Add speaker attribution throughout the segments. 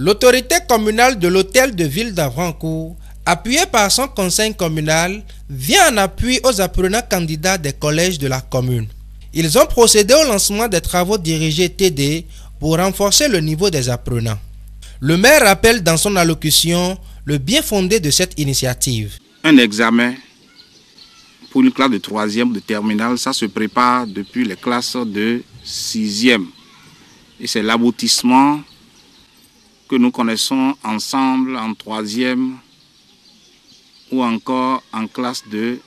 Speaker 1: L'autorité communale de l'hôtel de ville d'Avrancourt, appuyée par son conseil communal, vient en appui aux apprenants candidats des collèges de la commune. Ils ont procédé au lancement des travaux dirigés TD pour renforcer le niveau des apprenants. Le maire rappelle dans son allocution le bien fondé de cette initiative.
Speaker 2: Un examen pour une classe de 3e de terminale, ça se prépare depuis les classes de 6e. Et c'est l'aboutissement que nous connaissons ensemble en 3e ou encore en classe de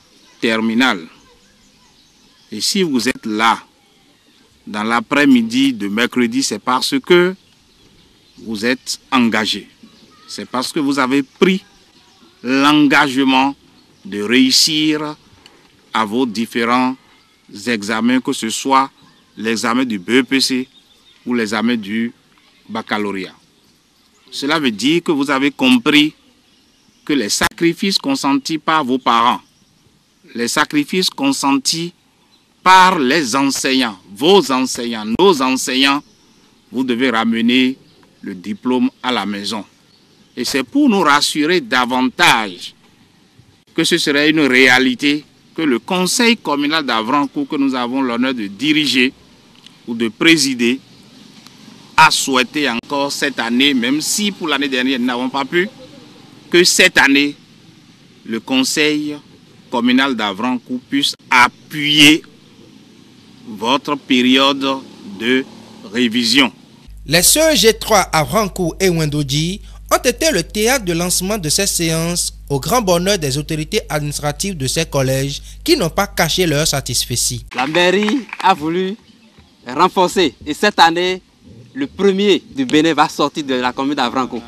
Speaker 2: terminale. Et si vous êtes là dans l'après-midi de mercredi, c'est parce que vous êtes engagé. C'est parce que vous avez pris l'engagement de réussir à vos différents examens, que ce soit l'examen du BEPC ou l'examen du baccalauréat. Cela veut dire que vous avez compris que les sacrifices consentis par vos parents, les sacrifices consentis par les enseignants, vos enseignants, nos enseignants, vous devez ramener le diplôme à la maison. Et c'est pour nous rassurer davantage que ce serait une réalité que le conseil communal d'Avrancourt, que nous avons l'honneur de diriger ou de présider, a souhaité encore cette année, même si pour l'année dernière nous n'avons pas pu, que cette année, le conseil communal d'Avrancourt puisse appuyer votre période de révision.
Speaker 1: Les sœurs G3 Avrancourt et Wendoji ont été le théâtre de lancement de ces séances au grand bonheur des autorités administratives de ces collèges qui n'ont pas caché leur satisfaction.
Speaker 3: La mairie a voulu renforcer et cette année, le premier du Bénin va sortir de la commune d'Avrancourt.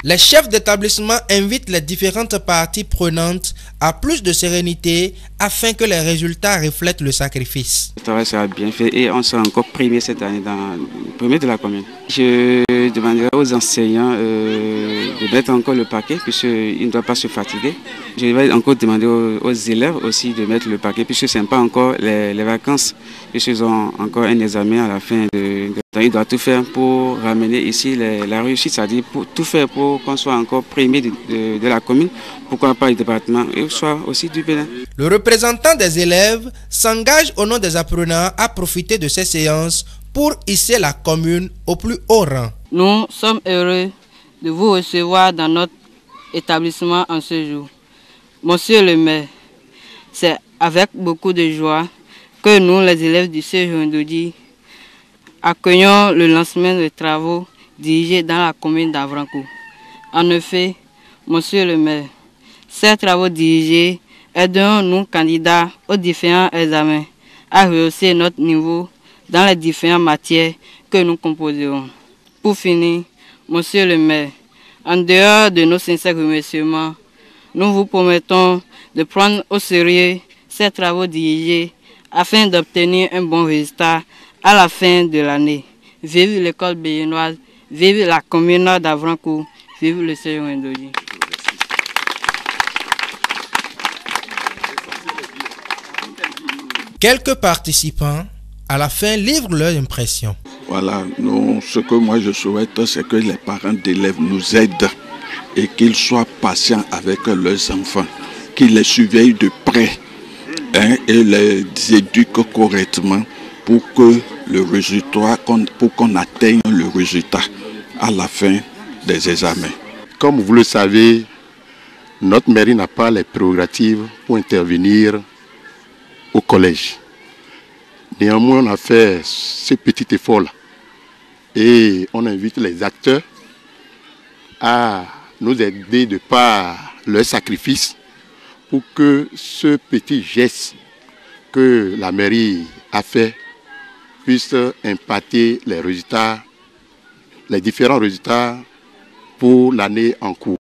Speaker 1: Les chefs d'établissement invitent les différentes parties prenantes à plus de sérénité afin que les résultats reflètent le sacrifice.
Speaker 4: Le travail sera bien fait et on sera encore primé cette année dans le premier de la commune. Je demanderai aux enseignants de mettre encore le paquet puisqu'ils ne doivent pas se fatiguer. Je vais encore demander aux élèves aussi de mettre le paquet puisque ce n'est pas encore les vacances, puisqu'ils ont encore un examen à la fin de ils doivent tout faire pour ramener ici la réussite, c'est-à-dire pour tout faire pour qu'on soit encore primé de la commune, pourquoi pas le département et soit aussi du Bénin.
Speaker 1: Le représentant des élèves s'engage au nom des apprenants à profiter de ces séances pour hisser la commune au plus haut rang.
Speaker 5: Nous sommes heureux de vous recevoir dans notre établissement en ce jour. Monsieur le maire, c'est avec beaucoup de joie que nous, les élèves du séjour d'Audi, accueillons le lancement des travaux dirigés dans la commune d'Avrancourt. En effet, monsieur le maire, ces travaux dirigés aideront nous candidats aux différents examens à rehausser notre niveau dans les différentes matières que nous composerons. Pour finir, monsieur le maire, en dehors de nos sincères remerciements, nous vous promettons de prendre au sérieux ces travaux dirigés afin d'obtenir un bon résultat à la fin de l'année. Vive l'école béninoise, vive la commune d'Avrancourt, vive le Séjour Wendoji.
Speaker 1: Quelques participants, à la fin, livrent leurs impressions.
Speaker 6: Voilà, ce que moi je souhaite, c'est que les parents d'élèves nous aident et qu'ils soient patients avec leurs enfants, qu'ils les surveillent de près et les éduquent correctement pour que le résultat, pour qu'on atteigne le résultat à la fin des examens.
Speaker 7: Comme vous le savez, notre mairie n'a pas les prérogatives pour intervenir au collège. Néanmoins, on a fait ce petit effort-là et on invite les acteurs à nous aider de par leur sacrifice pour que ce petit geste que la mairie a fait puisse impacter les résultats, les différents résultats pour l'année en cours.